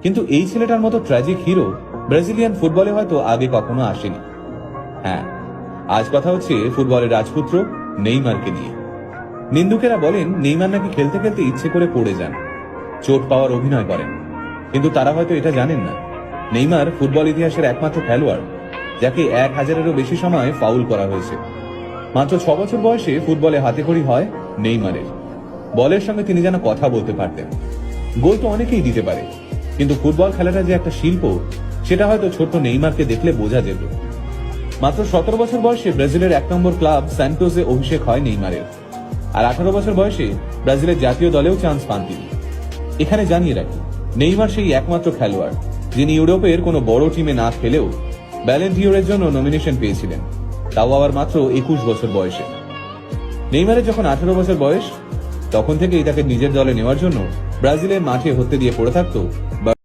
কিন্তু এই ছেলেটার মতো ট্র্যাজিক হিরো ব্রাজিলিয়ান ফুটবলে হয়তো আগে কখনো আসেনি। হ্যাঁ, আজ কথা হচ্ছে ফুটবলের রাজপুত্র নেইমারকে নিয়ে। নিন্দুকেরা বলেন নেইমার নাকি খেলতে খেলতে ইচ্ছে করে পড়ে যান, চোট পাওয়ার অভিনয় করেন। কিন্তু তারা হয়তো এটা জানেন না, নেইমার ফুটবল ইতিহাসের একমাত্র খেলোয়াড় যাকে 1000-এরও বেশি সময় ফাউল করা হয়েছে। মাত্র 6 বছর বয়সে ফুটবলে হাতেখড়ি হয় নেইমারের। বলের সঙ্গে তিনি যেন কথা বলতে পারতেন। গোল তো অনেকেই দিতে পারে, কিন্তু ফুটবল খেলাটা যে একটা শিল্প, সেটা হয়তো ছোট্ট নেইমারকে দেখলে বোঝা যেত। মাত্র 17 বছর বয়সে ব্রাজিলের 1 নম্বর ক্লাব স্যান্টোসে অভিষেক হয় নেইমারের। আর 18 বছর বয়সে ব্রাজিলের জাতীয় দলেও চান্স পান তিনি। এখানে জানিয়ে রাখি, নেইমার সেই একমাত্র খেলোয়াড় যিনি ইউরোপের কোনো বড় টিমে না খেলেও ব্যালন ডিওরের জন্য নমিনেশন পেয়েছিলেন, তাও আবার মাত্র 21 বছর বয়সে। নেইমারের যখন 18 বছর বয়স, তখন থেকেই তাকে নিজের দলে নেওয়ার জন্য ব্রাজিলের মাঠে হতে দিয়ে পড়ে থাকতো